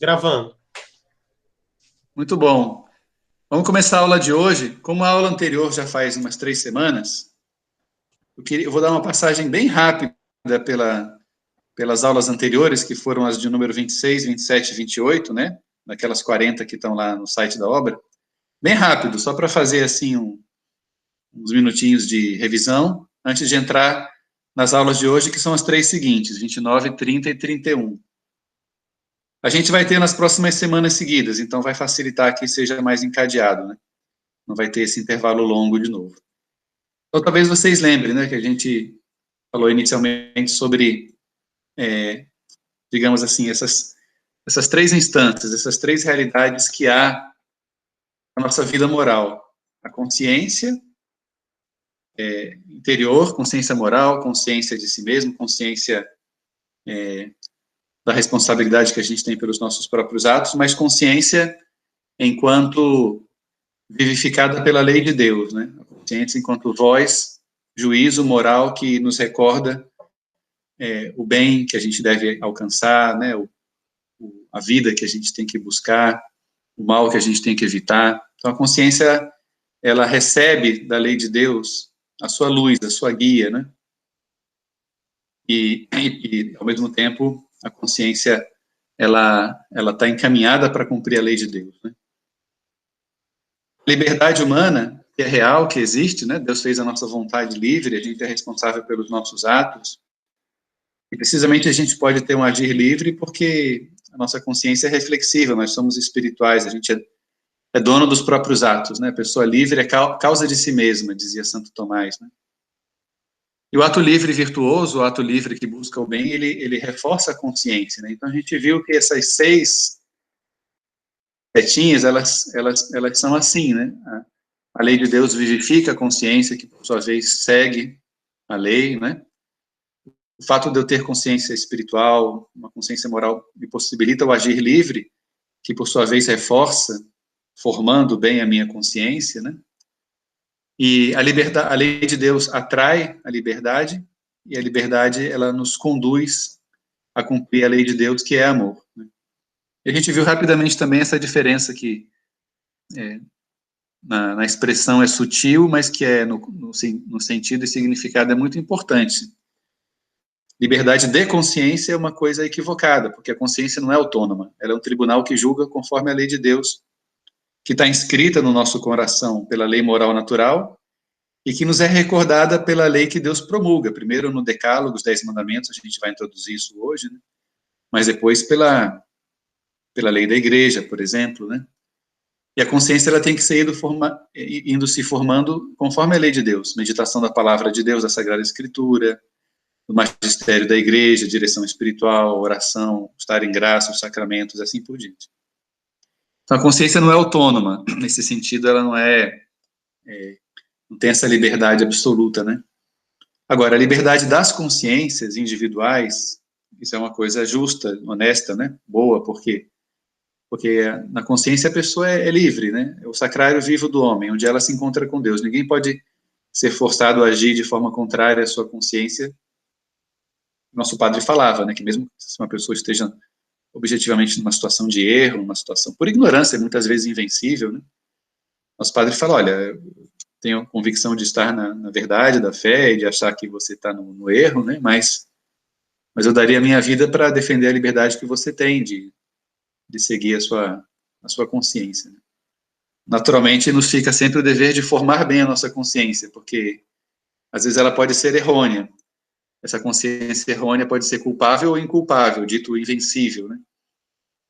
Gravando. Muito bom. Vamos começar a aula de hoje. Como a aula anterior já faz umas 3 semanas, eu vou dar uma passagem bem rápida pelas aulas anteriores, que foram as de número 26, 27 e 28, né? Daquelas 40 que estão lá no site da obra. Bem rápido, só para fazer assim uns minutinhos de revisão, antes de entrar nas aulas de hoje, que são as três seguintes, 29, 30 e 31. A gente vai ter nas próximas semanas seguidas, então vai facilitar que seja mais encadeado, né? Não vai ter esse intervalo longo de novo. Então, talvez vocês lembrem, né, que a gente falou inicialmente sobre, digamos assim, essas três instâncias, essas três realidades que há na nossa vida moral. A consciência interior, consciência moral, consciência de si mesmo, consciência da responsabilidade que a gente tem pelos nossos próprios atos, mas consciência enquanto vivificada pela lei de Deus, né? A consciência enquanto voz, juízo moral que nos recorda o bem que a gente deve alcançar, né? A vida que a gente tem que buscar, o mal que a gente tem que evitar. Então, a consciência, ela recebe da lei de Deus a sua luz, a sua guia, né? E ao mesmo tempo, a consciência, ela está encaminhada para cumprir a lei de Deus, né? A liberdade humana, que é real, que existe, né? Deus fez a nossa vontade livre, a gente é responsável pelos nossos atos, e precisamente a gente pode ter um agir livre porque a nossa consciência é reflexiva, nós somos espirituais, a gente é dono dos próprios atos, né? A pessoa livre é causa de si mesma, dizia Santo Tomás, né? E o ato livre virtuoso, o ato livre que busca o bem, ele reforça a consciência, né? Então a gente viu que essas seis setinhas, elas são assim, né? A lei de Deus vivifica a consciência, que por sua vez segue a lei, né? O fato de eu ter consciência espiritual, uma consciência moral, me possibilita o agir livre, que por sua vez reforça, formando bem a minha consciência, né? E a lei de Deus atrai a liberdade, e a liberdade, ela nos conduz a cumprir a lei de Deus, que é amor, né? E a gente viu rapidamente também essa diferença que na expressão é sutil, mas que no sentido e significado é muito importante. Liberdade de consciência é uma coisa equivocada, porque a consciência não é autônoma, ela é um tribunal que julga conforme a lei de Deus, que está inscrita no nosso coração pela lei moral natural e que nos é recordada pela lei que Deus promulga, primeiro no Decálogo, os 10 mandamentos, a gente vai introduzir isso hoje, né? Mas depois pela lei da igreja, por exemplo, né? E a consciência, ela tem que ser indo se formando conforme a lei de Deus, meditação da palavra de Deus, da Sagrada Escritura, do magistério da igreja, direção espiritual, oração, estar em graça, os sacramentos, assim por diante. Então, a consciência não é autônoma, nesse sentido, ela não tem essa liberdade absoluta, né? Agora, a liberdade das consciências individuais, isso é uma coisa justa, honesta, né? Boa, porque na consciência a pessoa é livre, né? É o sacrário vivo do homem, onde ela se encontra com Deus. Ninguém pode ser forçado a agir de forma contrária à sua consciência. Nosso padre falava, né, que mesmo se uma pessoa esteja objetivamente numa situação de erro, numa situação por ignorância, muitas vezes invencível, né? Nosso padre fala, olha, eu tenho convicção de estar na verdade da fé e de achar que você está no erro, né? Mas eu daria a minha vida para defender a liberdade que você tem de seguir a sua consciência, né? Naturalmente, nos fica sempre o dever de formar bem a nossa consciência, porque às vezes ela pode ser errônea. Essa consciência errônea pode ser culpável ou inculpável, dito invencível, né?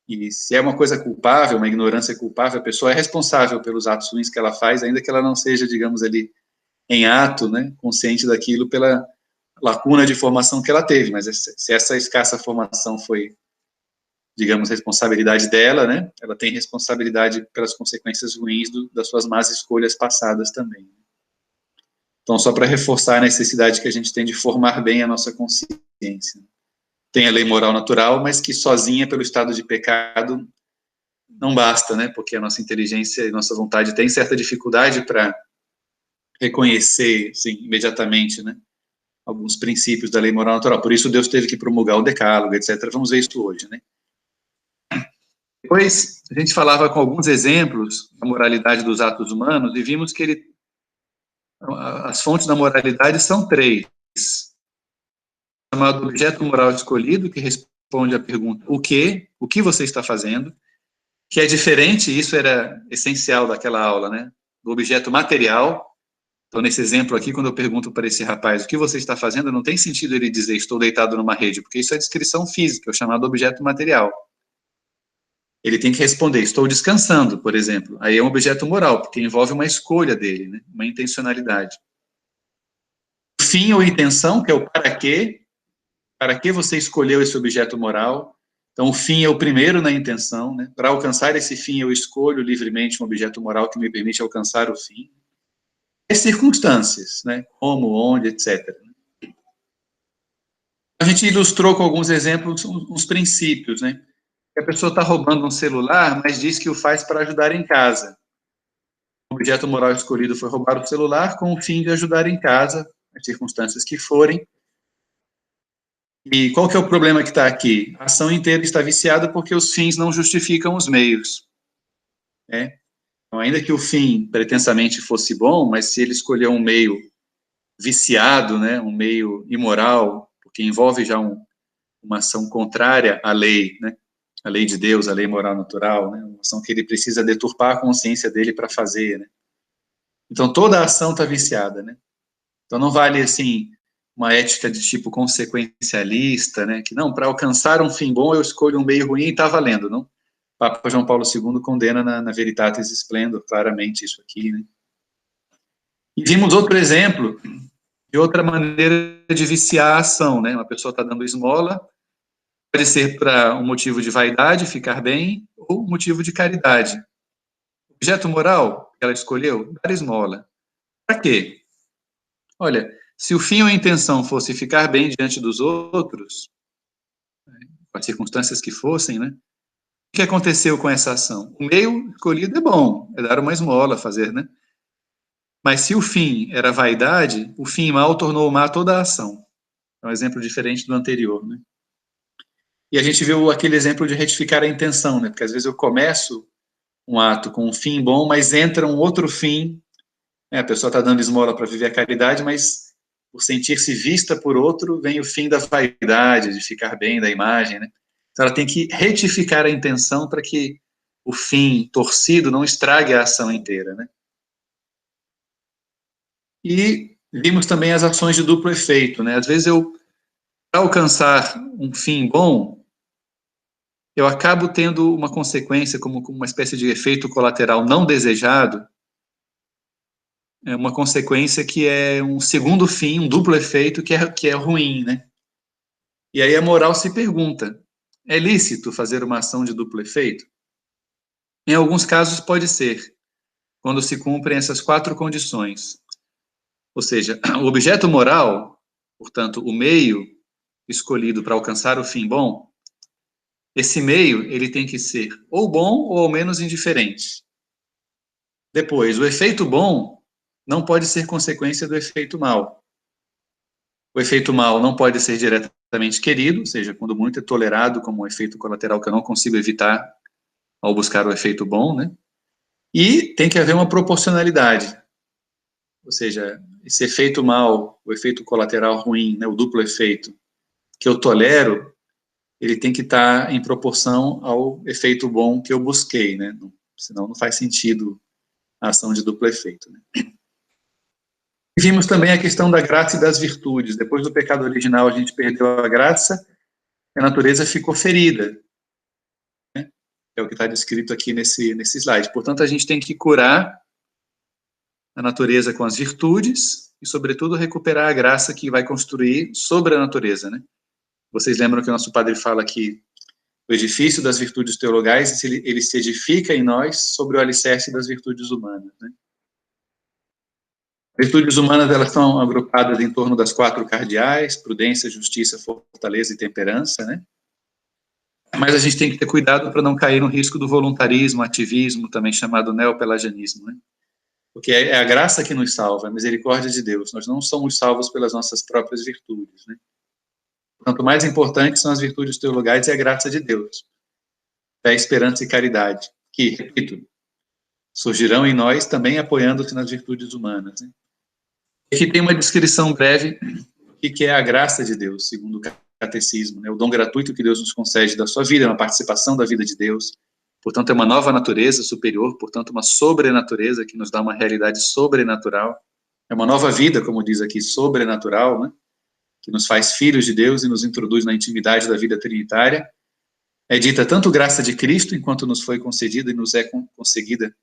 E se é uma coisa culpável, uma ignorância culpável, a pessoa é responsável pelos atos ruins que ela faz, ainda que ela não seja, digamos ali, em ato, né, consciente daquilo pela lacuna de formação que ela teve. Mas se essa escassa formação foi, digamos, responsabilidade dela, né, ela tem responsabilidade pelas consequências ruins das suas más escolhas passadas também. Então, só para reforçar a necessidade que a gente tem de formar bem a nossa consciência. Tem a lei moral natural, mas que sozinha, pelo estado de pecado, não basta, né? Porque a nossa inteligência e nossa vontade tem certa dificuldade para reconhecer, sim, imediatamente, né, alguns princípios da lei moral natural. Por isso Deus teve que promulgar o decálogo, etc. Vamos ver isso hoje, né? Depois, a gente falava com alguns exemplos da moralidade dos atos humanos e vimos que as fontes da moralidade são três. Chamado objeto moral escolhido, que responde à pergunta o que você está fazendo, que é diferente, isso era essencial daquela aula, né? Do objeto material. Então, nesse exemplo aqui, quando eu pergunto para esse rapaz o que você está fazendo, não tem sentido ele dizer estou deitado numa rede, porque isso é descrição física, é o chamado objeto material. Ele tem que responder estou descansando, por exemplo. Aí é um objeto moral, porque envolve uma escolha dele, né? Uma intencionalidade. O fim ou intenção, que é o para que você escolheu esse objeto moral. Então, o fim é o primeiro na intenção, né? Para alcançar esse fim, eu escolho livremente um objeto moral que me permite alcançar o fim. As circunstâncias, né? Como, onde, etc. A gente ilustrou com alguns exemplos uns princípios, né? A pessoa está roubando um celular, mas diz que o faz para ajudar em casa. O objeto moral escolhido foi roubar o celular com o fim de ajudar em casa, as circunstâncias que forem. E qual que é o problema que está aqui? A ação inteira está viciada porque os fins não justificam os meios. Né? Então, ainda que o fim pretensamente fosse bom, mas se ele escolheu um meio viciado, né, um meio imoral, porque envolve já uma ação contrária à lei, né, a lei de Deus, a lei moral natural, né, uma ação que ele precisa deturpar a consciência dele para fazer. Né? Então, toda a ação está viciada. Né? Então, não vale, assim, uma ética de tipo consequencialista, né, que não, para alcançar um fim bom eu escolho um meio ruim e está valendo, não? Papa João Paulo II condena na Veritatis Splendor claramente isso aqui, né? E vimos outro exemplo de outra maneira de viciar a ação, né? Uma pessoa está dando esmola, pode ser para um motivo de vaidade, ficar bem, ou motivo de caridade. Objeto moral que ela escolheu, dar esmola. Para quê? Olha, se o fim ou a intenção fosse ficar bem diante dos outros, com as circunstâncias que fossem, né? O que aconteceu com essa ação? O meio escolhido é bom, é dar uma esmola, fazer, né? Mas se o fim era vaidade, o fim mal tornou má toda a ação. É um exemplo diferente do anterior, né? E a gente viu aquele exemplo de retificar a intenção, né? Porque às vezes eu começo um ato com um fim bom, mas entra um outro fim, né? A pessoa está dando esmola para viver a caridade, mas por sentir-se vista por outro, vem o fim da vaidade, de ficar bem da imagem, né? Então ela tem que retificar a intenção para que o fim torcido não estrague a ação inteira, né? E vimos também as ações de duplo efeito, né? Às vezes para alcançar um fim bom, eu acabo tendo uma consequência como uma espécie de efeito colateral não desejado, é uma consequência que é um segundo fim, um duplo efeito que é ruim, né? E aí a moral se pergunta, é lícito fazer uma ação de duplo efeito? Em alguns casos pode ser, quando se cumprem essas quatro condições. Ou seja, o objeto moral, portanto, o meio escolhido para alcançar o fim bom, esse meio ele tem que ser ou bom ou ao menos indiferente. Depois, o efeito bom não pode ser consequência do efeito mal. O efeito mal não pode ser diretamente querido, ou seja, quando muito é tolerado como um efeito colateral que eu não consigo evitar ao buscar o efeito bom, né? E tem que haver uma proporcionalidade, ou seja, esse efeito mal, o efeito colateral ruim, né, o duplo efeito que eu tolero, ele tem que estar em proporção ao efeito bom que eu busquei, né? Senão não faz sentido a ação de duplo efeito. Né? Vimos também a questão da graça e das virtudes. Depois do pecado original, a gente perdeu a graça, a natureza ficou ferida. Né? É o que está descrito aqui nesse slide. Portanto, a gente tem que curar a natureza com as virtudes e, sobretudo, recuperar a graça que vai construir sobre a natureza. Né? Vocês lembram que o nosso padre fala que o edifício das virtudes teologais, ele se edifica em nós sobre o alicerce das virtudes humanas. Né? Virtudes humanas, elas são agrupadas em torno das quatro cardeais: prudência, justiça, fortaleza e temperança, né? Mas a gente tem que ter cuidado para não cair no risco do voluntarismo, ativismo, também chamado neopelagianismo, né? Porque é a graça que nos salva, a misericórdia de Deus. Nós não somos salvos pelas nossas próprias virtudes, né? Quanto mais importantes são as virtudes teologais e a graça de Deus. fé, esperança e caridade, que, repito, surgirão em nós também apoiando-se nas virtudes humanas. Né? Aqui tem uma descrição breve do que é a graça de Deus, segundo o catecismo, né? O dom gratuito que Deus nos concede da sua vida, é uma participação da vida de Deus, portanto é uma nova natureza superior, portanto uma sobrenatureza que nos dá uma realidade sobrenatural, é uma nova vida, como diz aqui, sobrenatural, né? Que nos faz filhos de Deus e nos introduz na intimidade da vida trinitária. É dita tanto graça de Cristo, enquanto nos foi concedida e nos é conseguida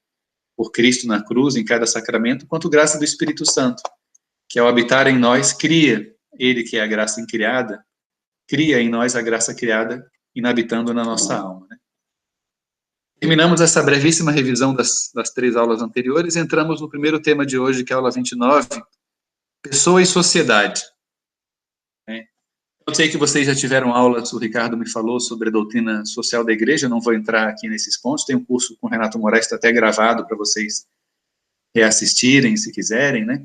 por Cristo na cruz, em cada sacramento, quanto graça do Espírito Santo, que ao habitar em nós, cria, ele que é a graça incriada, cria em nós a graça criada, inabitando na nossa alma. Né? Terminamos essa brevíssima revisão das 3 aulas anteriores, entramos no primeiro tema de hoje, que é a aula 29, pessoa e sociedade. Eu sei que vocês já tiveram aulas, o Ricardo me falou sobre a doutrina social da igreja, não vou entrar aqui nesses pontos, tem um curso com o Renato Moraes, está até gravado para vocês reassistirem, se quiserem, né?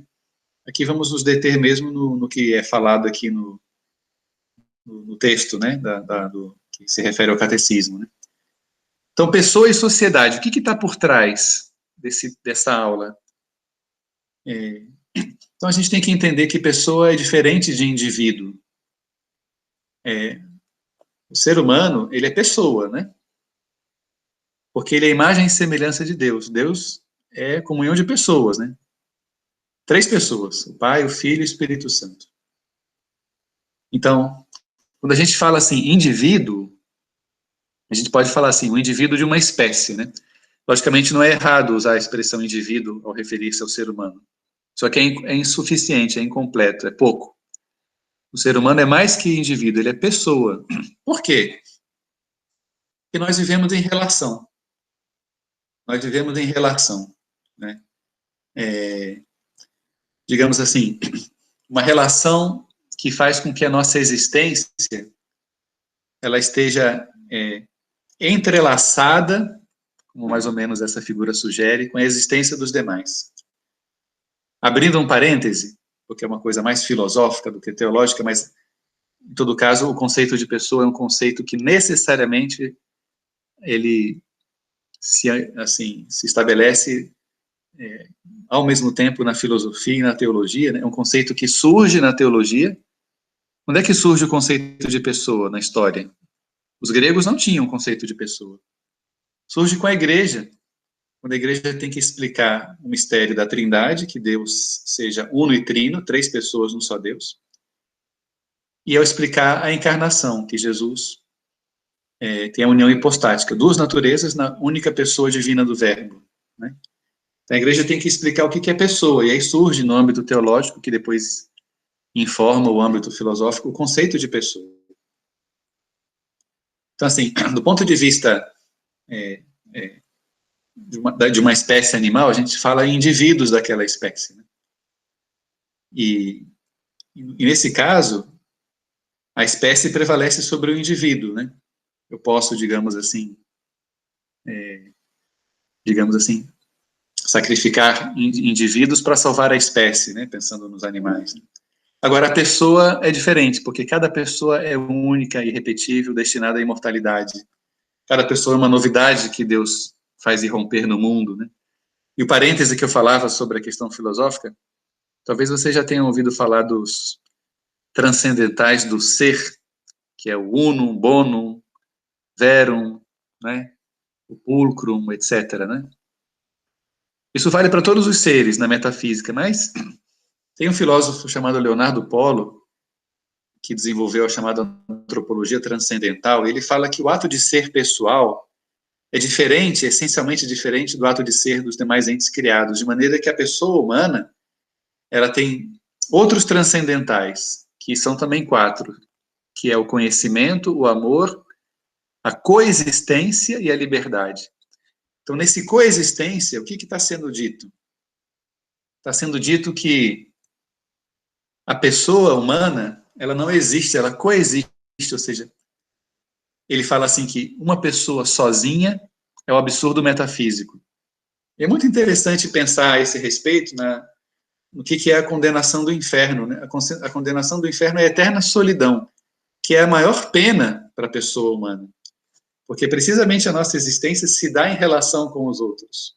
Aqui vamos nos deter mesmo no que é falado aqui no texto, né, do que se refere ao catecismo, né? Então, pessoa e sociedade, o que está por trás dessa aula? Então, a gente tem que entender que pessoa é diferente de indivíduo. O ser humano, ele é pessoa, né? Porque ele é a imagem e semelhança de Deus. Deus é comunhão de pessoas, né? 3 pessoas, o Pai, o Filho e o Espírito Santo. Então, quando a gente fala assim, indivíduo, a gente pode falar assim, o indivíduo de uma espécie, né? Logicamente, não é errado usar a expressão indivíduo ao referir-se ao ser humano. Só que é insuficiente, é incompleto, é pouco. O ser humano é mais que indivíduo, ele é pessoa. Por quê? Porque nós vivemos em relação. Nós vivemos em relação, né? Digamos assim, uma relação que faz com que a nossa existência ela esteja entrelaçada, como mais ou menos essa figura sugere, com a existência dos demais. Abrindo um parêntese, porque é uma coisa mais filosófica do que teológica, mas, em todo caso, o conceito de pessoa é um conceito que necessariamente ele se estabelece ao mesmo tempo na filosofia e na teologia, né? É um conceito que surge na teologia. Onde é que surge o conceito de pessoa na história? Os gregos não tinham conceito de pessoa. Surge com a igreja, quando a igreja tem que explicar o mistério da Trindade, que Deus seja uno e trino, 3 pessoas num só Deus, e ao explicar a encarnação, que Jesus tem a união hipostática, 2 naturezas na única pessoa divina do Verbo, né? Então a igreja tem que explicar o que é pessoa, e aí surge no âmbito teológico, que depois informa o âmbito filosófico, o conceito de pessoa. Então, assim, do ponto de vista de uma espécie animal, a gente fala em indivíduos daquela espécie. Né? E nesse caso, a espécie prevalece sobre o indivíduo. Né? Eu posso, digamos assim, sacrificar indivíduos para salvar a espécie, né? Pensando nos animais. Né? Agora, a pessoa é diferente, porque cada pessoa é única, irrepetível, destinada à imortalidade. Cada pessoa é uma novidade que Deus faz irromper no mundo, né? E o parêntese que eu falava sobre a questão filosófica, talvez você já tenha ouvido falar dos transcendentais do ser, que é o unum, bonum, verum, né? O pulcrum, etc., né? Isso vale para todos os seres na metafísica, mas tem um filósofo chamado Leonardo Polo, que desenvolveu a chamada antropologia transcendental, e ele fala que o ato de ser pessoal é diferente, essencialmente diferente do ato de ser dos demais entes criados, de maneira que a pessoa humana, ela tem outros transcendentais, que são também 4, que é o conhecimento, o amor, a coexistência e a liberdade. Então, nesse coexistência, o que está sendo dito? Está sendo dito que a pessoa humana, ela não existe, ela coexiste, ou seja, ele fala assim que uma pessoa sozinha é o absurdo metafísico. E é muito interessante pensar a esse respeito no que é a condenação do inferno. Né? A condenação do inferno é a eterna solidão, que é a maior pena para a pessoa humana. Porque precisamente a nossa existência se dá em relação com os outros.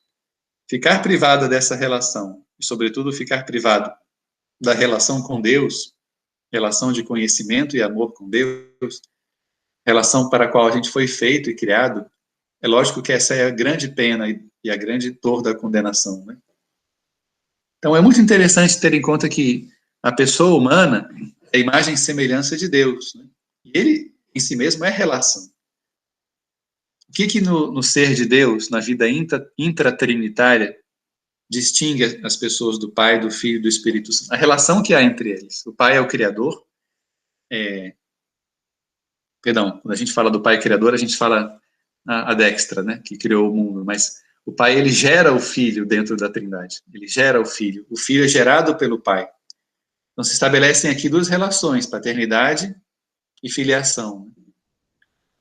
Ficar privado dessa relação, e sobretudo ficar privado da relação com Deus, relação de conhecimento e amor com Deus, relação para a qual a gente foi feito e criado, é lógico que essa é a grande pena e a grande dor da condenação, né? Então é muito interessante ter em conta que a pessoa humana é a imagem e semelhança de Deus, né? E ele, em si mesmo, é relação. O que no ser de Deus, na vida intratrinitária, distingue as pessoas do Pai, do Filho e do Espírito Santo? A relação que há entre eles. O Pai é o Criador. Perdão, quando a gente fala do Pai Criador, a gente fala a Dextra, né, que criou o mundo, mas o Pai, ele gera o Filho dentro da Trindade. Ele gera o Filho é gerado pelo Pai. Então se estabelecem aqui duas relações, paternidade e filiação.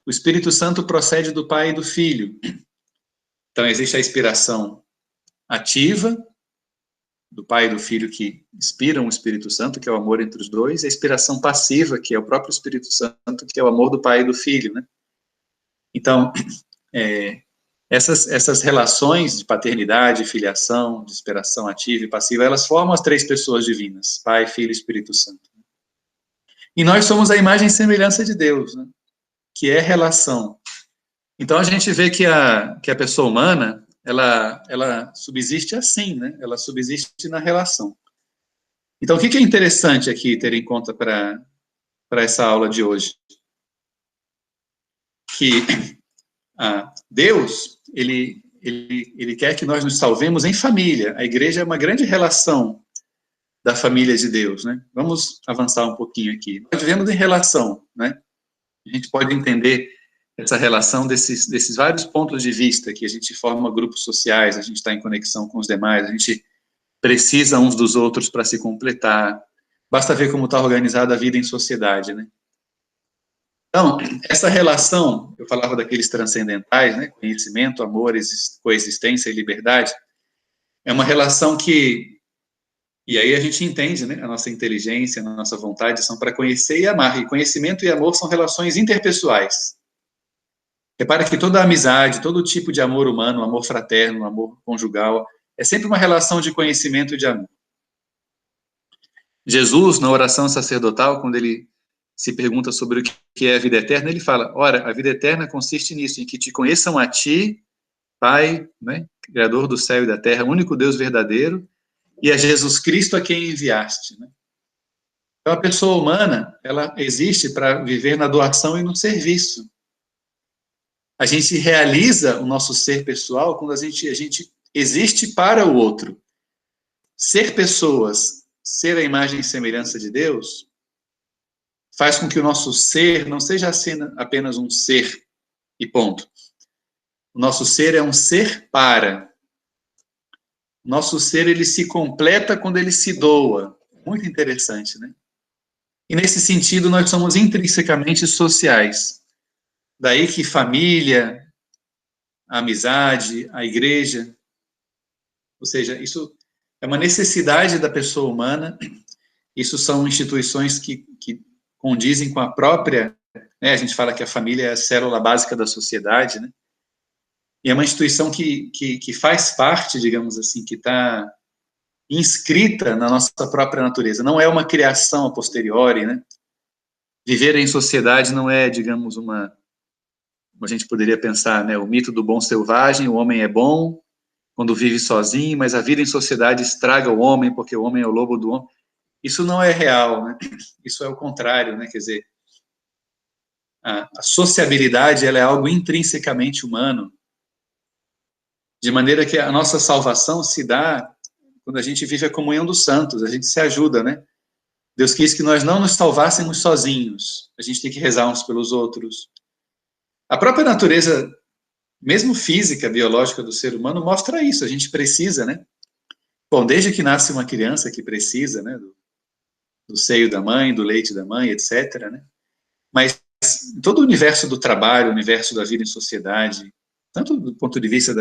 O Espírito Santo procede do Pai e do Filho. Então existe a inspiração ativa do Pai e do Filho que inspiram o Espírito Santo, que é o amor entre os dois, e a inspiração passiva, que é o próprio Espírito Santo, que é o amor do Pai e do Filho, né? Então, essas relações de paternidade, filiação, de inspiração ativa e passiva, elas formam as três pessoas divinas, Pai, Filho e Espírito Santo. E nós somos a imagem e semelhança de Deus, né? Que é relação. Então, a gente vê que a pessoa humana, ela subsiste assim, né? Ela subsiste na relação. Então, o que é interessante aqui ter em conta para essa aula de hoje? Que Deus, ele quer que nós nos salvemos em família. A igreja é uma grande relação da família de Deus, né? Vamos avançar um pouquinho aqui. Nós vivemos em relação, né? A gente pode entender essa relação desses vários pontos de vista, que a gente forma grupos sociais, a gente está em conexão com os demais, a gente precisa uns dos outros para se completar. Basta ver como está organizada a vida em sociedade, né? Então, essa relação, eu falava daqueles transcendentais, né? Conhecimento, amor, coexistência e liberdade, é uma relação que, e aí a gente entende, né? A nossa inteligência, a nossa vontade são para conhecer e amar, e conhecimento e amor são relações interpessoais. Repara que toda amizade, todo tipo de amor humano, amor fraterno, amor conjugal, é sempre uma relação de conhecimento e de amor. Jesus, na oração sacerdotal, quando ele se pergunta sobre o que é a vida eterna, ele fala, ora, a vida eterna consiste nisso, em que te conheçam a ti, Pai, né, Criador do céu e da terra, único Deus verdadeiro, e a Jesus Cristo a quem enviaste, né? Então, a pessoa humana, ela existe para viver na doação e no serviço. A gente realiza o nosso ser pessoal quando a gente existe para o outro. Ser pessoas, ser a imagem e semelhança de Deus, faz com que o nosso ser não seja apenas um ser e ponto. O nosso ser é um ser para. O nosso ser, ele se completa quando ele se doa. Muito interessante, né? E nesse sentido, nós somos intrinsecamente sociais. Daí que família, a amizade, a igreja, ou seja, isso é uma necessidade da pessoa humana, isso são instituições que condizem com a própria, né, a gente fala que a família é a célula básica da sociedade, né? E é uma instituição que faz parte, digamos assim, que está inscrita na nossa própria natureza, não é uma criação a posteriori, né? Viver em sociedade não é, digamos, como a gente poderia pensar, né, o mito do bom selvagem, o homem é bom quando vive sozinho, mas a vida em sociedade estraga o homem, porque o homem é o lobo do homem. Isso não é real, né? Isso é o contrário, né? Quer dizer, a sociabilidade, ela é algo intrinsecamente humano, de maneira que a nossa salvação se dá quando a gente vive a comunhão dos santos, a gente se ajuda, né? Deus quis que nós não nos salvássemos sozinhos, a gente tem que rezar uns pelos outros. A própria natureza, mesmo física, biológica do ser humano, mostra isso, a gente precisa, né? Bom, desde que nasce uma criança que precisa, né, do seio da mãe, do leite da mãe, etc., né? Mas todo o universo do trabalho, o universo da vida em sociedade, tanto do ponto de vista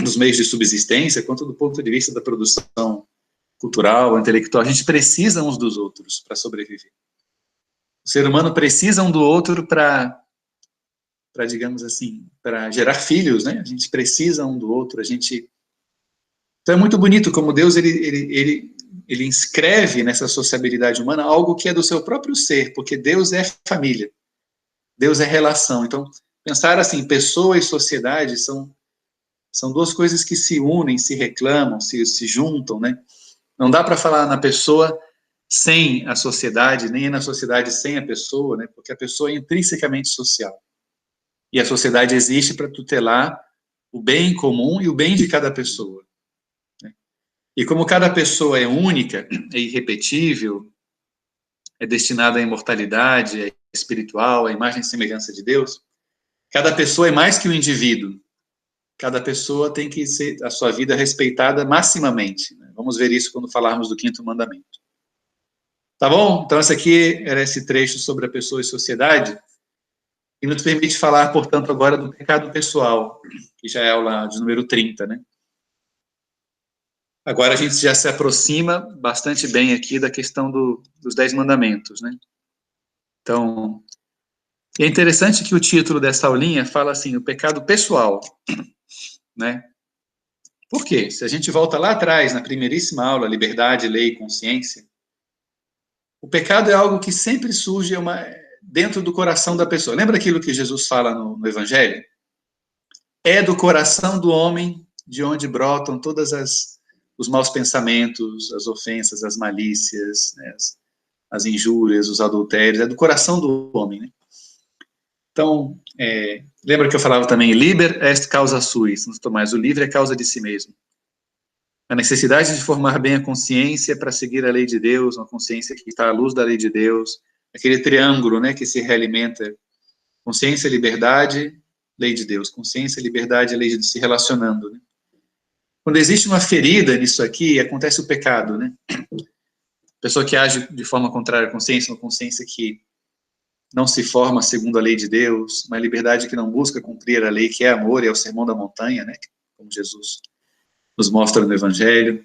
dos meios de subsistência, quanto do ponto de vista da produção cultural, intelectual, a gente precisa uns dos outros para sobreviver. O ser humano precisa um do outro para digamos assim, para gerar filhos, né? A gente precisa um do outro, a gente... Então é muito bonito como Deus, ele inscreve nessa sociabilidade humana algo que é do seu próprio ser, porque Deus é família, Deus é relação. Então, pensar assim, pessoa e sociedade são duas coisas que se unem, se reclamam, se juntam, né? Não dá para falar na pessoa sem a sociedade, nem na sociedade sem a pessoa, né? Porque a pessoa é intrinsecamente social. E a sociedade existe para tutelar o bem comum e o bem de cada pessoa. Né? E como cada pessoa é única, é irrepetível, é destinada à imortalidade, é espiritual, à imagem e semelhança de Deus, cada pessoa é mais que um indivíduo. Cada pessoa tem que ser a sua vida respeitada maximamente. Né? Vamos ver isso quando falarmos do 5º mandamento. Tá bom? Então, era esse trecho sobre a pessoa e sociedade, e nos permite falar, portanto, agora do pecado pessoal, que já é a aula de número 30, né? Agora a gente já se aproxima bastante bem aqui da questão dos 10 mandamentos, né? Então, é interessante que o título dessa aulinha fala assim, o pecado pessoal, né? Por quê? Se a gente volta lá atrás, na primeiríssima aula, liberdade, lei e consciência, o pecado é algo que sempre surge dentro do coração da pessoa. Lembra aquilo que Jesus fala no Evangelho? É do coração do homem de onde brotam todas os maus pensamentos, as ofensas, as malícias, né, as injúrias, os adultérios, é do coração do homem, né? Então, lembra que eu falava também, liber est causa suis, Santo Tomás, o livre é causa de si mesmo. A necessidade de formar bem a consciência para seguir a lei de Deus, uma consciência que está à luz da lei de Deus, aquele triângulo, né, que se realimenta, consciência, liberdade, lei de Deus, consciência, liberdade, lei de Deus, se relacionando, né? Quando existe uma ferida nisso aqui, acontece o pecado, né? Pessoa que age de forma contrária à consciência, uma consciência que não se forma segundo a lei de Deus, uma liberdade que não busca cumprir a lei, que é amor, e é o sermão da montanha, né? Como Jesus nos mostra no Evangelho.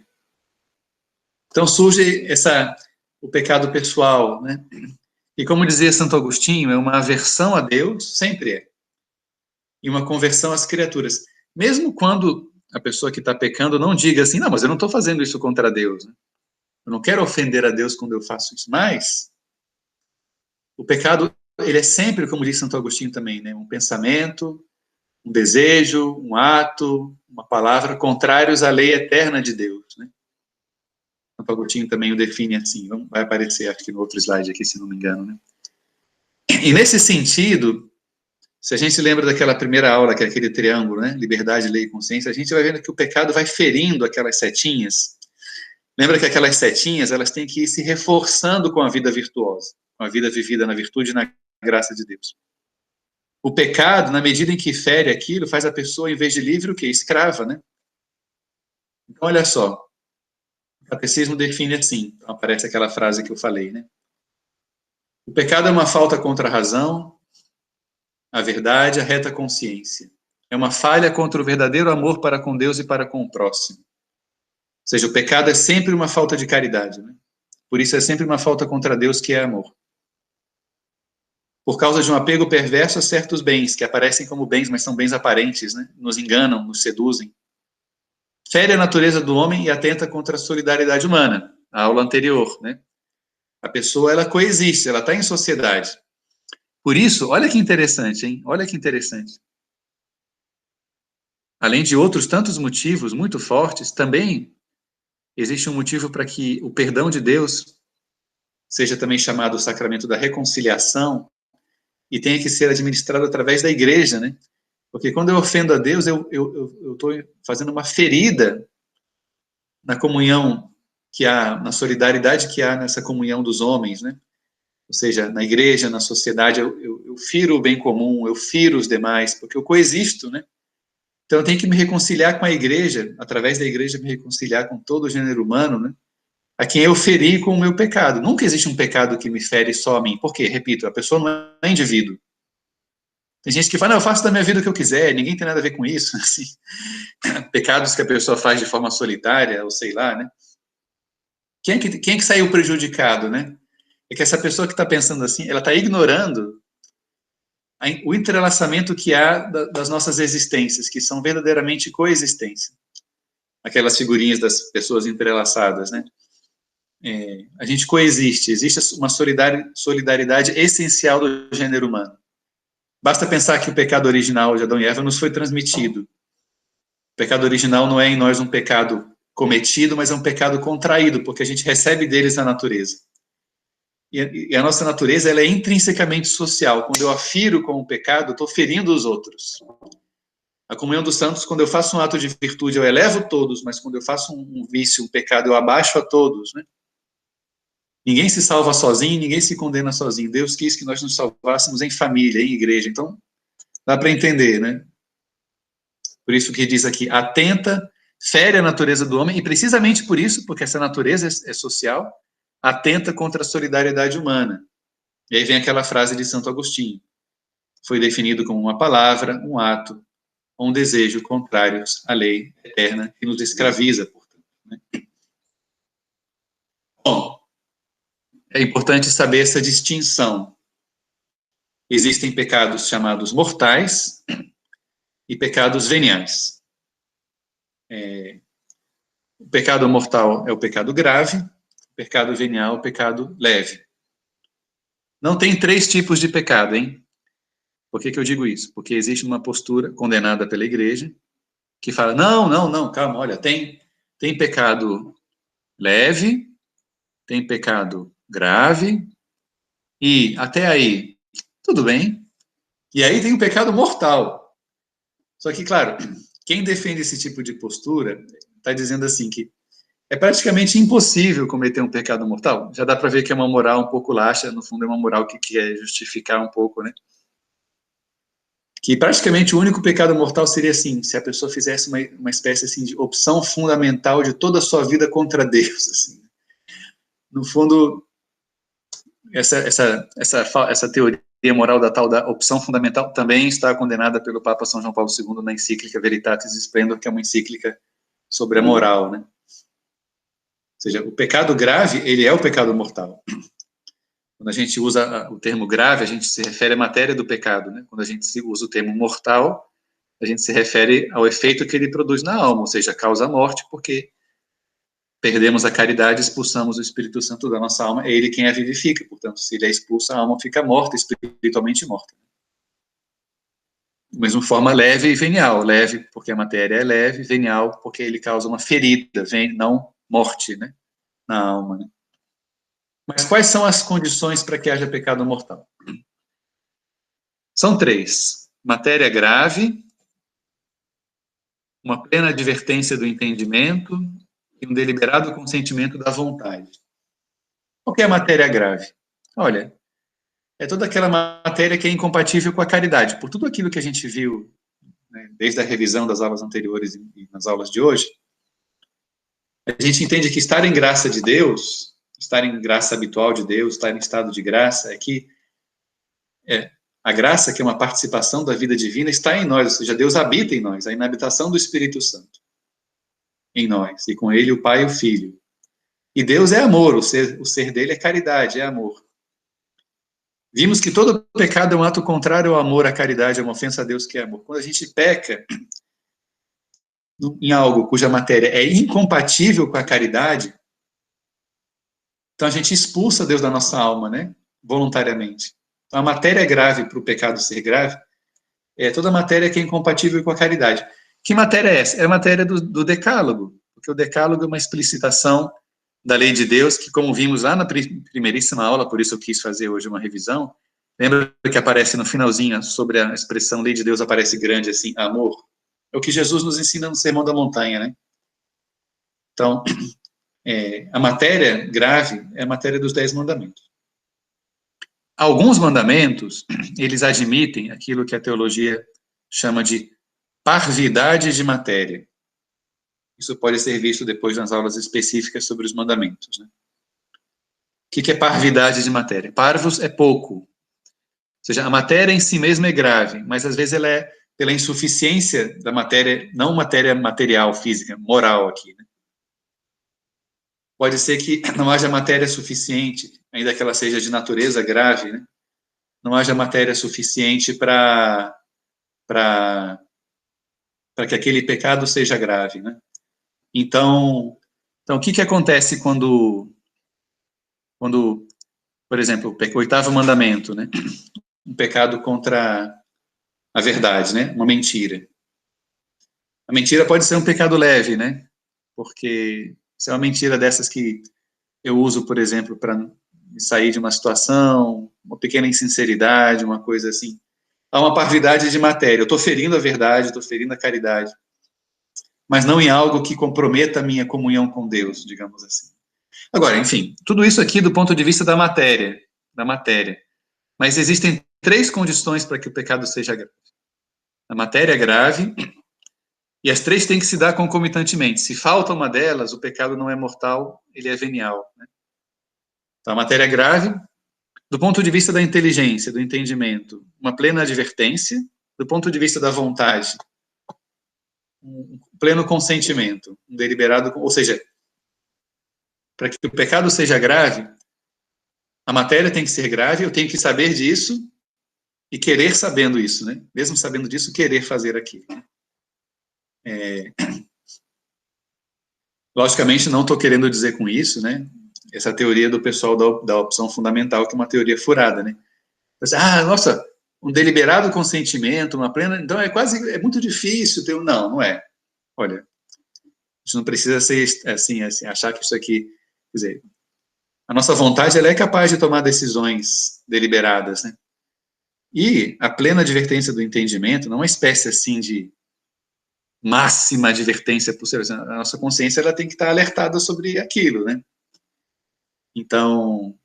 Então surge o pecado pessoal, né? E como dizia Santo Agostinho, é uma aversão a Deus, sempre é, e uma conversão às criaturas. Mesmo quando a pessoa que está pecando não diga assim, não, mas eu não estou fazendo isso contra Deus, né? Eu não quero ofender a Deus quando eu faço isso, mas o pecado, ele é sempre, como diz Santo Agostinho também, né? Um pensamento, um desejo, um ato, uma palavra contrários à lei eterna de Deus, né? Santo Agostinho também o define assim, vai aparecer aqui no outro slide aqui, se não me engano, né? E nesse sentido, se a gente lembra daquela primeira aula, que é aquele triângulo, né? Liberdade, lei e consciência, a gente vai vendo que o pecado vai ferindo aquelas setinhas. Lembra que aquelas setinhas, elas têm que ir se reforçando com a vida virtuosa, com a vida vivida na virtude e na graça de Deus. O pecado, na medida em que fere aquilo, faz a pessoa, em vez de livre, o quê? Escrava, né? Então, olha só, o catecismo define assim, então aparece aquela frase que eu falei, né? O pecado é uma falta contra a razão, a verdade, a reta consciência. É uma falha contra o verdadeiro amor para com Deus e para com o próximo. Ou seja, o pecado é sempre uma falta de caridade, né? Por isso é sempre uma falta contra Deus, que é amor. Por causa de um apego perverso a certos bens, que aparecem como bens, mas são bens aparentes, né? Nos enganam, nos seduzem. Fere a natureza do homem e atenta contra a solidariedade humana, a aula anterior, né? A pessoa, ela coexiste, ela está em sociedade. Por isso, olha que interessante, hein? Olha que interessante. Além de outros tantos motivos muito fortes, também existe um motivo para que o perdão de Deus seja também chamado o sacramento da reconciliação e tenha que ser administrado através da igreja, né? Porque quando eu ofendo a Deus, eu estou fazendo uma ferida na comunhão que há, na solidariedade que há nessa comunhão dos homens, né? Ou seja, na igreja, na sociedade, eu firo o bem comum, eu firo os demais, porque eu coexisto, né? Então eu tenho que me reconciliar com a igreja, através da igreja me reconciliar com todo o gênero humano, né? A quem eu feri com o meu pecado. Nunca existe um pecado que me fere só a mim. Por quê? Repito, a pessoa não é indivíduo. Tem gente que fala, não, eu faço da minha vida o que eu quiser, ninguém tem nada a ver com isso. Assim, pecados que a pessoa faz de forma solitária, ou sei lá, né? Quem é que saiu prejudicado, né? É que essa pessoa que está pensando assim, ela está ignorando o entrelaçamento que há das nossas existências, que são verdadeiramente coexistência. Aquelas figurinhas das pessoas entrelaçadas, né? A gente coexiste, existe uma solidariedade essencial do gênero humano. Basta pensar que o pecado original de Adão e Eva nos foi transmitido. O pecado original não é em nós um pecado cometido, mas é um pecado contraído, porque a gente recebe deles a natureza. E a nossa natureza, ela é intrinsecamente social. Quando eu afiro com o pecado, eu estou ferindo os outros. A comunhão dos santos, quando eu faço um ato de virtude, eu elevo todos, mas quando eu faço um vício, um pecado, eu abaixo a todos, né? Ninguém se salva sozinho, ninguém se condena sozinho. Deus quis que nós nos salvássemos em família, em igreja. Então, dá para entender, né? Por isso que diz aqui, atenta, fere a natureza do homem, e precisamente por isso, porque essa natureza é social, atenta contra a solidariedade humana. E aí vem aquela frase de Santo Agostinho. Foi definido como uma palavra, um ato, ou um desejo contrários à lei eterna que nos escraviza, portanto. Né? Bom, é importante saber essa distinção. Existem pecados chamados mortais e pecados veniais. O pecado mortal é o pecado grave, o pecado venial é o pecado leve. Não tem 3 tipos de pecado, hein? Por que eu digo isso? Porque existe uma postura condenada pela igreja que fala, não, calma, olha, tem pecado leve, tem pecado grave, e até aí, tudo bem. E aí tem o pecado mortal. Só que, claro, quem defende esse tipo de postura está dizendo assim que é praticamente impossível cometer um pecado mortal. Já dá para ver que é uma moral um pouco laxa, no fundo é uma moral que quer justificar um pouco, né? Que praticamente o único pecado mortal seria assim, se a pessoa fizesse uma espécie assim de opção fundamental de toda a sua vida contra Deus, assim. No fundo, essa teoria moral da tal da opção fundamental também está condenada pelo Papa São João Paulo II na encíclica Veritatis Splendor, que é uma encíclica sobre a moral, né? Ou seja, o pecado grave, ele é o pecado mortal. Quando a gente usa o termo grave, a gente se refere à matéria do pecado, né? Quando a gente usa o termo mortal, a gente se refere ao efeito que ele produz na alma, ou seja, causa a morte, porque perdemos a caridade, expulsamos o Espírito Santo da nossa alma, é ele quem a vivifica, portanto, se ele é expulso, a alma fica morta, espiritualmente morta. Da mesma forma, leve e venial, leve porque a matéria é leve, venial porque ele causa uma ferida, não morte, né, na alma, né? Mas quais são as condições para que haja pecado mortal? São 3. Matéria grave, uma plena advertência do entendimento e um deliberado consentimento da vontade. O que é matéria grave? Olha, é toda aquela matéria que é incompatível com a caridade. Por tudo aquilo que a gente viu, né, desde a revisão das aulas anteriores e nas aulas de hoje, a gente entende que estar em graça de Deus, estar em graça habitual de Deus, estar em estado de graça, é que a graça, que é uma participação da vida divina, está em nós, ou seja, Deus habita em nós, a inabitação do Espírito Santo em nós, e com ele o Pai e o Filho. E Deus é amor, o ser dele é caridade, é amor. Vimos que todo pecado é um ato contrário ao amor, à caridade, é uma ofensa a Deus que é amor. Quando a gente peca em algo cuja matéria é incompatível com a caridade, então a gente expulsa Deus da nossa alma, né? Voluntariamente. Então a matéria é grave para o pecado ser grave, é toda matéria que é incompatível com a caridade. Que matéria é essa? É a matéria do decálogo, porque o decálogo é uma explicitação da lei de Deus, que como vimos lá na primeiríssima aula, por isso eu quis fazer hoje uma revisão, lembra que aparece no finalzinho, sobre a expressão lei de Deus, aparece grande assim, amor? É o que Jesus nos ensina no Sermão da Montanha, né? Então, a matéria grave é a matéria dos 10 mandamentos. Alguns mandamentos, eles admitem aquilo que a teologia chama de parvidade de matéria. Isso pode ser visto depois nas aulas específicas sobre os mandamentos, né? O que é parvidade de matéria? Parvos é pouco. Ou seja, a matéria em si mesma é grave, mas às vezes ela é pela insuficiência da matéria, não matéria material, física, moral aqui, né? Pode ser que não haja matéria suficiente, ainda que ela seja de natureza grave, né? não haja matéria suficiente para que aquele pecado seja grave, né? Então, o que acontece quando, por exemplo, o oitavo mandamento, né? Um pecado contra a verdade, né? Uma mentira. A mentira pode ser um pecado leve, né? Porque se é uma mentira dessas que eu uso, por exemplo, para sair de uma situação, uma pequena insinceridade, uma coisa assim. Há uma parvidade de matéria. Eu estou ferindo a verdade, estou ferindo a caridade, mas não em algo que comprometa a minha comunhão com Deus, digamos assim. Agora, enfim, tudo isso aqui do ponto de vista da matéria. Mas existem três condições para que o pecado seja grave. A matéria é grave, e as três têm que se dar concomitantemente. Se falta uma delas, o pecado não é mortal, ele é venial, né? Então, a matéria é grave, do ponto de vista da inteligência, do entendimento, uma plena advertência, do ponto de vista da vontade, um pleno consentimento, um deliberado, ou seja, para que o pecado seja grave, a matéria tem que ser grave, eu tenho que saber disso e querer sabendo isso, né? Mesmo sabendo disso, querer fazer aquilo. Logicamente, não estou querendo dizer com isso, né? Essa teoria do pessoal da opção fundamental, que é uma teoria furada, né? Nossa, um deliberado consentimento, uma plena... Então, é muito difícil ter um... Não é. Olha, a gente não precisa ser assim, achar que isso aqui... Quer dizer, a nossa vontade, ela é capaz de tomar decisões deliberadas, né? E a plena advertência do entendimento, não é uma espécie, assim, de máxima advertência possível. A nossa consciência, ela tem que estar alertada sobre aquilo, né? Então,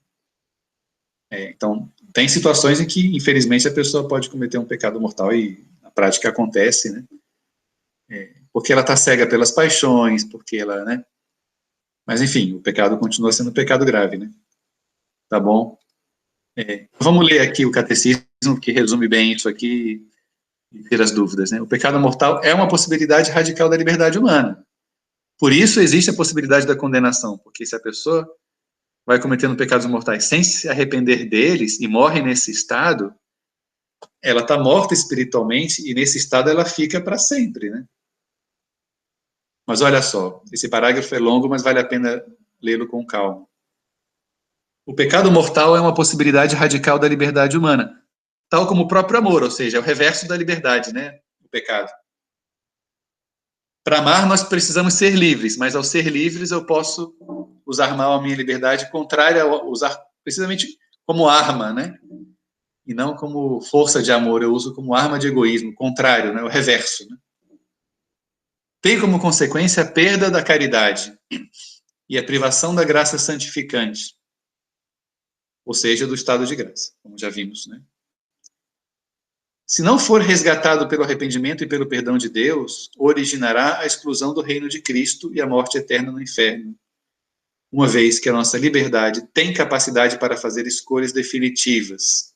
tem situações em que, infelizmente, a pessoa pode cometer um pecado mortal e na prática acontece, né? Porque ela está cega pelas paixões, porque ela, né? Mas, enfim, o pecado continua sendo um pecado grave, né? Tá bom? Vamos ler aqui o catecismo, que resume bem isso aqui e ter as dúvidas, né? O pecado mortal é uma possibilidade radical da liberdade humana. Por isso existe a possibilidade da condenação, porque se a pessoa vai cometendo pecados mortais sem se arrepender deles e morre nesse estado, ela está morta espiritualmente e nesse estado ela fica para sempre, né? Mas olha só, esse parágrafo é longo, mas vale a pena lê-lo com calma. O pecado mortal é uma possibilidade radical da liberdade humana, tal como o próprio amor, ou seja, é o reverso da liberdade, né? O pecado. Para amar, nós precisamos ser livres, mas ao ser livres eu posso usar mal a minha liberdade, contrária a usar precisamente como arma, né? E não como força de amor, eu uso como arma de egoísmo, contrário, né? O reverso, né? Tem como consequência a perda da caridade e a privação da graça santificante, ou seja, do estado de graça, como já vimos, né? Se não for resgatado pelo arrependimento e pelo perdão de Deus, originará a exclusão do reino de Cristo e a morte eterna no inferno, uma vez que a nossa liberdade tem capacidade para fazer escolhas definitivas.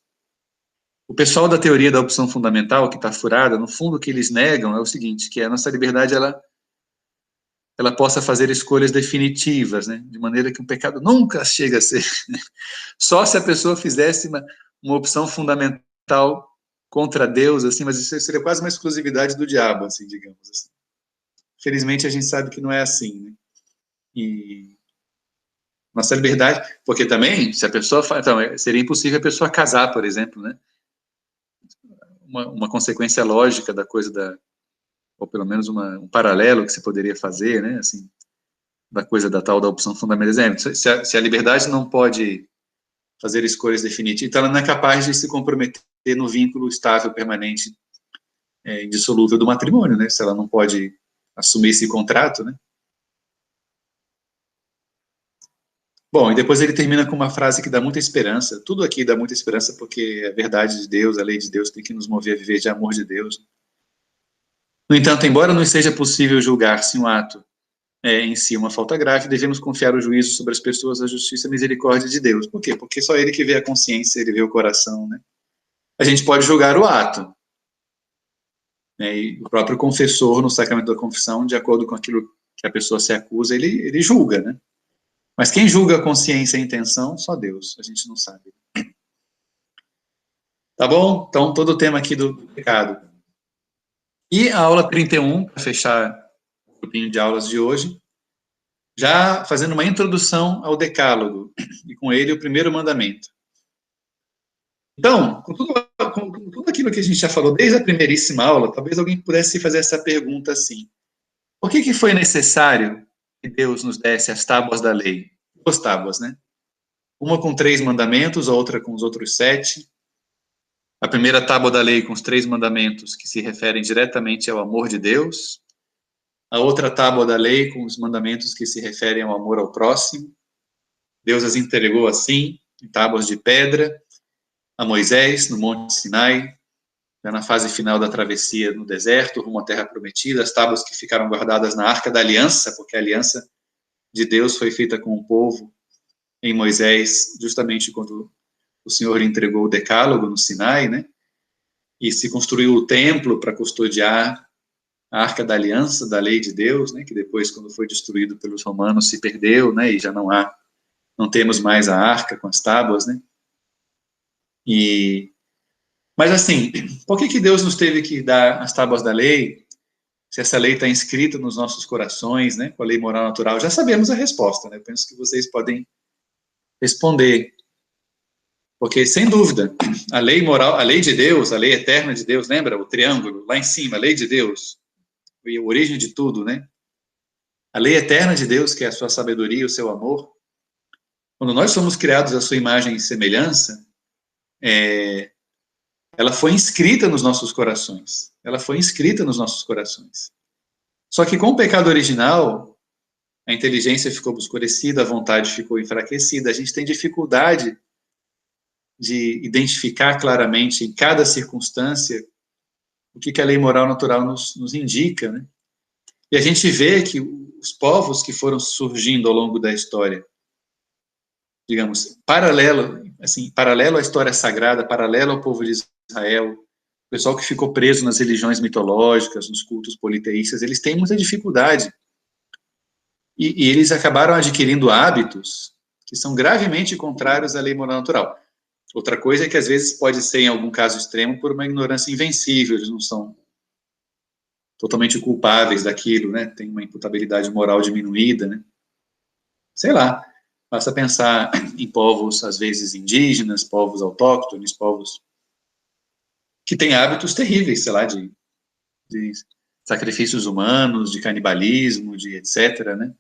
O pessoal da teoria da opção fundamental, que está furada, no fundo o que eles negam é o seguinte, que a nossa liberdade, ela possa fazer escolhas definitivas, né? De maneira que o pecado nunca chega a ser... Só se a pessoa fizesse uma opção fundamental contra Deus, assim, mas isso seria quase uma exclusividade do diabo, assim, digamos assim. Felizmente a gente sabe que não é assim, né? E nossa liberdade, porque também, se a pessoa então, seria impossível a pessoa casar, por exemplo, né? Uma consequência lógica da coisa ou pelo menos um paralelo que se poderia fazer, né? Assim, da coisa da tal da opção fundamental. Se a liberdade não pode fazer escolhas definitivas, então ela não é capaz de se comprometer no vínculo estável, permanente, indissolúvel do matrimônio, né? Se ela não pode assumir esse contrato, né? Bom, e depois ele termina com uma frase que dá muita esperança. Tudo aqui dá muita esperança porque a verdade de Deus, a lei de Deus tem que nos mover a viver de amor de Deus. No entanto, embora não seja possível julgar se um ato é em si uma falta grave, devemos confiar o juízo sobre as pessoas à justiça e misericórdia de Deus. Por quê? Porque só ele que vê a consciência, ele vê o coração, né? A gente pode julgar o ato, né? E o próprio confessor, no sacramento da confissão, de acordo com aquilo que a pessoa se acusa, ele julga, né? Mas quem julga a consciência e a intenção, só Deus, a gente não sabe. Tá bom? Então, todo o tema aqui do pecado. E a aula 31, para fechar o grupinho de aulas de hoje, já fazendo uma introdução ao Decálogo, e com ele o primeiro mandamento. Então, com tudo aquilo que a gente já falou desde a primeiríssima aula, talvez alguém pudesse fazer essa pergunta assim: por que foi necessário que Deus nos desse as tábuas da lei? 2 tábuas, né? Uma com 3 mandamentos, a outra com os outros 7. A primeira tábua da lei com os 3 mandamentos que se referem diretamente ao amor de Deus. A outra tábua da lei com os mandamentos que se referem ao amor ao próximo. Deus as entregou assim, em tábuas de pedra, a Moisés, no Monte Sinai, já na fase final da travessia no deserto, rumo à Terra Prometida, as tábuas que ficaram guardadas na Arca da Aliança, porque a aliança de Deus foi feita com o povo em Moisés, justamente quando o Senhor lhe entregou o Decálogo no Sinai, né? E se construiu o templo para custodiar a Arca da Aliança, da lei de Deus, né? Que depois, quando foi destruído pelos romanos, se perdeu, né? E já não temos mais a Arca com as tábuas, né? Mas assim, por que Deus nos teve que dar as tábuas da lei, se essa lei está inscrita nos nossos corações, né, com a lei moral natural? Já sabemos a resposta, né? Eu penso que vocês podem responder. Porque, sem dúvida, a lei moral, a lei de Deus, a lei eterna de Deus, lembra? O triângulo, lá em cima, a lei de Deus, a origem de tudo, né? A lei eterna de Deus, que é a sua sabedoria, o seu amor. Quando nós somos criados à sua imagem e semelhança, ela foi inscrita nos nossos corações. Ela foi inscrita nos nossos corações. Só que com o pecado original, a inteligência ficou obscurecida, a vontade ficou enfraquecida, a gente tem dificuldade de identificar claramente em cada circunstância o que a lei moral natural nos indica, né? E a gente vê que os povos que foram surgindo ao longo da história, digamos, paralelo à história sagrada, paralelo ao povo de Israel, o pessoal que ficou preso nas religiões mitológicas, nos cultos politeístas, eles têm muita dificuldade. E eles acabaram adquirindo hábitos que são gravemente contrários à lei moral natural. Outra coisa é que, às vezes, pode ser, em algum caso extremo, por uma ignorância invencível, eles não são totalmente culpáveis daquilo, né? Tem uma imputabilidade moral diminuída, né? Sei lá, basta pensar em povos, às vezes, indígenas, povos autóctones, povos que têm hábitos terríveis, sei lá, de sacrifícios humanos, de canibalismo, de etc., né?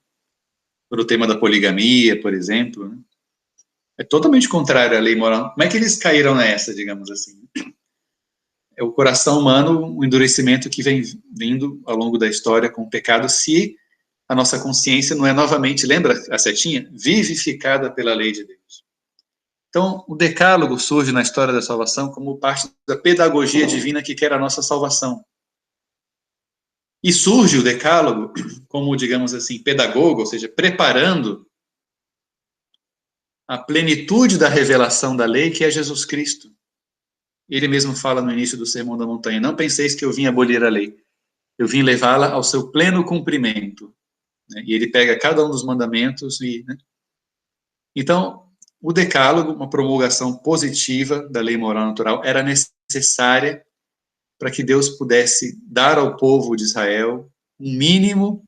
Por o tema da poligamia, por exemplo, né? É totalmente contrário à lei moral. Como é que eles caíram nessa, digamos assim? É o coração humano, o endurecimento que vem vindo ao longo da história com o pecado, se a nossa consciência não é novamente, lembra a setinha? Vivificada pela lei de Deus. Então, o decálogo surge na história da salvação como parte da pedagogia divina que quer a nossa salvação. E surge o decálogo como, digamos assim, pedagogo, ou seja, preparando a plenitude da revelação da lei, que é Jesus Cristo. Ele mesmo fala no início do Sermão da Montanha: não penseis que eu vim abolir a lei, eu vim levá-la ao seu pleno cumprimento. E ele pega cada um dos mandamentos e... né? Então, o decálogo, uma promulgação positiva da lei moral natural, era necessária para que Deus pudesse dar ao povo de Israel um mínimo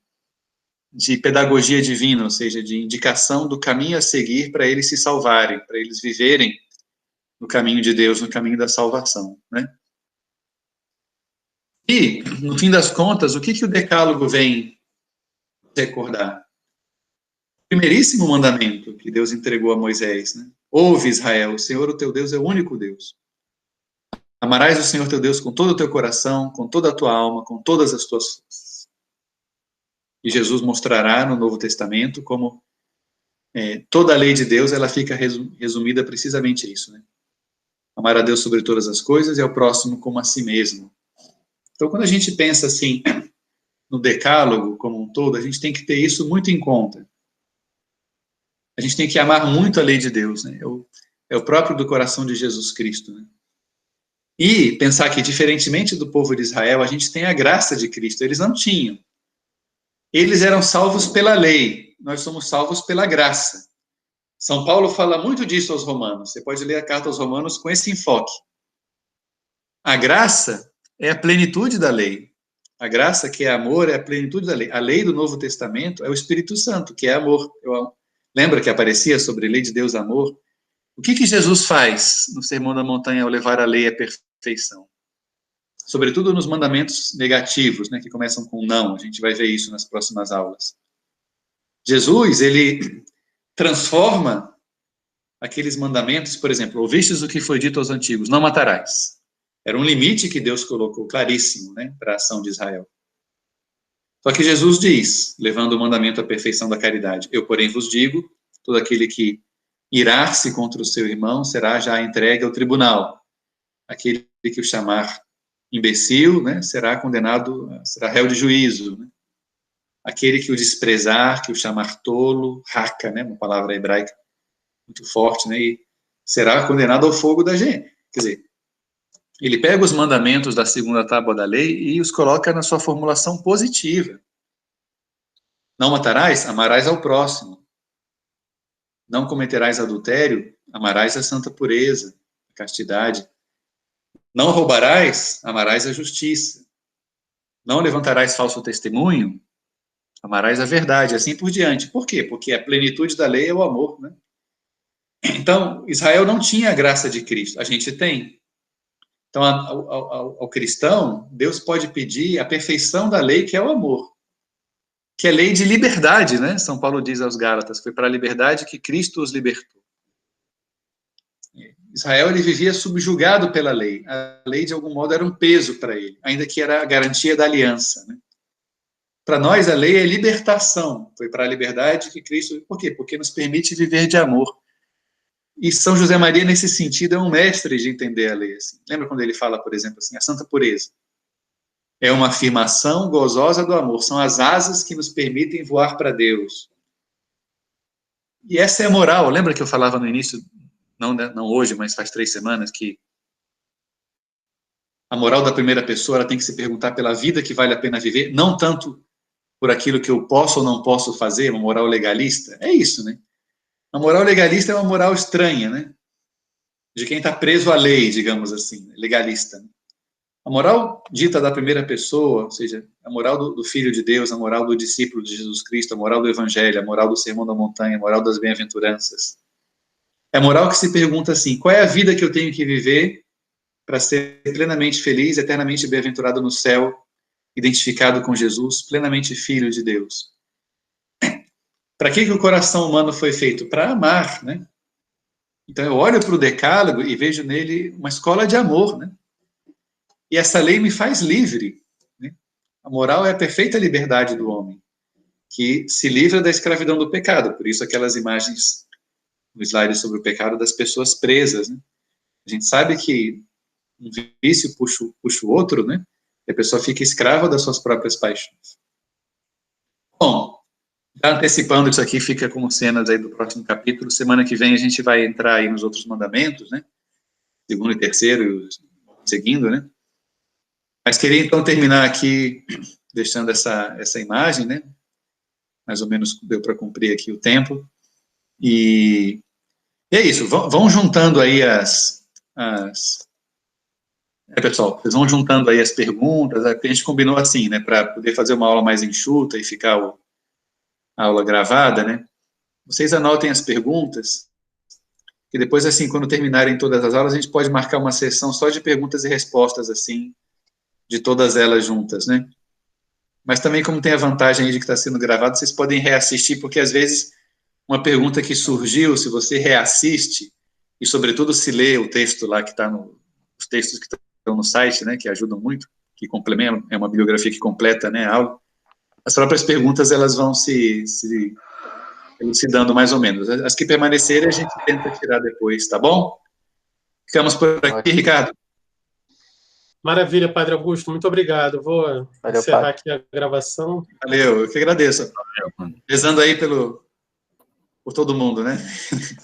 de pedagogia divina, ou seja, de indicação do caminho a seguir para eles se salvarem, para eles viverem no caminho de Deus, no caminho da salvação, né? E, no fim das contas, o que o decálogo vem recordar? O primeiríssimo mandamento que Deus entregou a Moisés, né? Ouve, Israel, o Senhor, o teu Deus, é o único Deus. Amarás o Senhor teu Deus com todo o teu coração, com toda a tua alma, com todas as tuas forças. E Jesus mostrará no Novo Testamento como toda a lei de Deus, ela fica resumida precisamente a isso, né? Amar a Deus sobre todas as coisas e ao próximo como a si mesmo. Então, quando a gente pensa assim no decálogo como um todo, a gente tem que ter isso muito em conta. A gente tem que amar muito a lei de Deus, né? É o próprio do coração de Jesus Cristo, né? E pensar que, diferentemente do povo de Israel, a gente tem a graça de Cristo. Eles não tinham. Eles eram salvos pela lei. Nós somos salvos pela graça. São Paulo fala muito disso aos romanos. Você pode ler a carta aos romanos com esse enfoque. A graça é a plenitude da lei. A graça, que é amor, é a plenitude da lei. A lei do Novo Testamento é o Espírito Santo, que é amor. Lembra que aparecia sobre a lei de Deus, amor? O que Jesus faz no Sermão da Montanha ao levar a lei à perfeição? Sobretudo nos mandamentos negativos, né, que começam com não. A gente vai ver isso nas próximas aulas. Jesus, ele transforma aqueles mandamentos, por exemplo, ouvistes o que foi dito aos antigos, não matarás. Era um limite que Deus colocou, claríssimo, né, para a ação de Israel. Só que Jesus diz, levando o mandamento à perfeição da caridade, eu, porém, vos digo, todo aquele que irar-se contra o seu irmão será já entregue ao tribunal. Aquele que o chamar imbecil, né, será condenado, será réu de juízo. Né? Aquele que o desprezar, que o chamar tolo, raca, né, uma palavra hebraica muito forte, né, e será condenado ao fogo da gente. Quer dizer, ele pega os mandamentos da segunda tábua da lei e os coloca na sua formulação positiva. Não matarás, amarás ao próximo. Não cometerás adultério, amarás a santa pureza, a castidade. Não roubarás, amarás a justiça. Não levantarás falso testemunho, amarás a verdade, assim por diante. Por quê? Porque a plenitude da lei é o amor, né? Então, Israel não tinha a graça de Cristo, a gente tem. Então, ao cristão, Deus pode pedir a perfeição da lei, que é o amor. Que é lei de liberdade, né? São Paulo diz aos Gálatas, foi para a liberdade que Cristo os libertou. Israel, ele vivia subjugado pela lei. A lei, de algum modo, era um peso para ele, ainda que era a garantia da aliança, né? Para nós, a lei é libertação. Foi para a liberdade que Cristo... Por quê? Porque nos permite viver de amor. E São José Maria, nesse sentido, é um mestre de entender a lei. Assim. Lembra quando ele fala, por exemplo, assim, a santa pureza? É uma afirmação gozosa do amor. São as asas que nos permitem voar para Deus. E essa é a moral. Lembra que eu falava no início, não hoje, mas faz 3 semanas, que a moral da primeira pessoa, ela tem que se perguntar pela vida que vale a pena viver, não tanto por aquilo que eu posso ou não posso fazer, uma moral legalista. É isso, né? A moral legalista é uma moral estranha, né? De quem está preso à lei, digamos assim, legalista. A moral dita da primeira pessoa, ou seja, a moral do Filho de Deus, a moral do discípulo de Jesus Cristo, a moral do Evangelho, a moral do Sermão da Montanha, a moral das bem-aventuranças. É a moral que se pergunta assim, qual é a vida que eu tenho que viver para ser plenamente feliz, eternamente bem-aventurado no céu, identificado com Jesus, plenamente filho de Deus? Para que o coração humano foi feito? Para amar, né? Então eu olho para o Decálogo e vejo nele uma escola de amor, né? E essa lei me faz livre. Né? A moral é a perfeita liberdade do homem, que se livra da escravidão do pecado. Por isso aquelas imagens no slide sobre o pecado das pessoas presas. Né? A gente sabe que um vício puxa o outro, né? E a pessoa fica escrava das suas próprias paixões. Bom, já antecipando isso aqui, fica como cenas aí do próximo capítulo. Semana que vem a gente vai entrar aí nos outros mandamentos, né? 2º e 3º, seguindo, né? Mas queria então terminar aqui deixando essa imagem, né? Mais ou menos deu para cumprir aqui o tempo. E é isso, vão juntando aí pessoal, vocês vão juntando aí as perguntas, a gente combinou assim, né? Para poder fazer uma aula mais enxuta e ficar a aula gravada, né? Vocês anotem as perguntas, que depois, assim, quando terminarem todas as aulas, a gente pode marcar uma sessão só de perguntas e respostas, assim, de todas elas juntas, né? Mas também, como tem a vantagem aí de que está sendo gravado, vocês podem reassistir, porque às vezes uma pergunta que surgiu, se você reassiste, e sobretudo se lê o texto lá que está os textos que estão no site, né, que ajudam muito, que complementam, é uma bibliografia que completa, né, a aula, as próprias perguntas, elas vão se elucidando mais ou menos. As que permanecerem, a gente tenta tirar depois, tá bom? Ficamos por aqui, Ricardo. Maravilha, Padre Augusto, muito obrigado. Vou encerrar aqui a gravação. Valeu, eu que agradeço. Rezando aí por todo mundo, né?